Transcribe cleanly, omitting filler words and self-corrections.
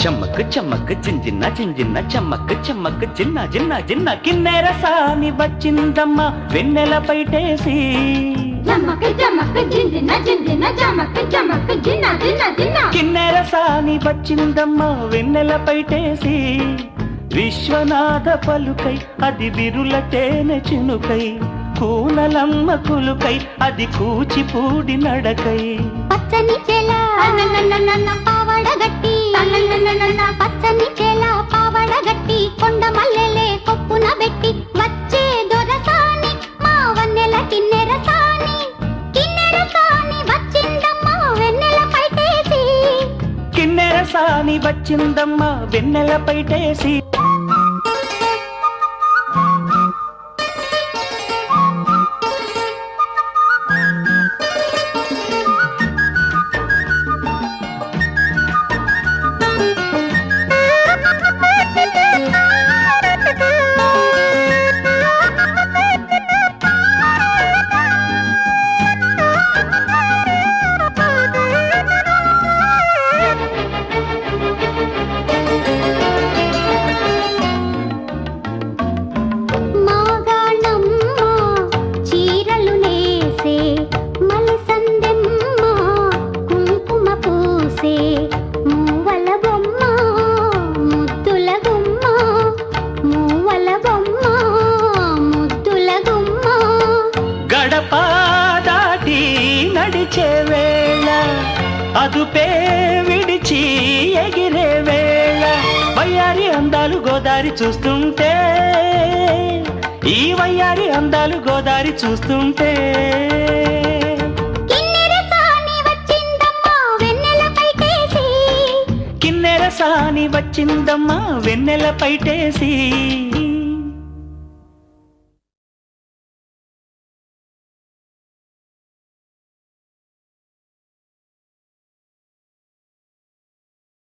చమ్మక్ చమ్మక్ చింజిన్న చింజిన్న చమ్మక్ చమ్మక్ చిన్న చిన్న చిన్న కిన్నెర సాని వచ్చిందమ్మ వెన్నెల పైటేసి కిన్నెర సాని వచ్చిందమ్మ వెన్నెల పైటేసి విశ్వనాథ పలుకై అది విరుల తేనె చినుకై కూనలమ్మ కులుకై అది కూచిపూడి నడకై పచ్చని చెల పావడగట్టి పచ్చని చెల పావడగట్టి కొండ మల్లెలే కొప్పున పెట్టి వచ్చే దొరసాని మా వన్నెల కిన్నెర సాని వచ్చిందమ్మ వెన్నెల పైటేసి కిన్నెర సాని వచ్చిందమ్మ వెన్నెల పైటేసి నడిచే వేళ అదుపే విడిచి ఎగిరే వేళ వయ్యారి అందాలు గోదారి చూస్తుంటే ఈ వయ్యారి అందాలు గోదారి చూస్తుంటే కిన్నెర సాని వచ్చిందమ్మ వెన్నెల పైటేసి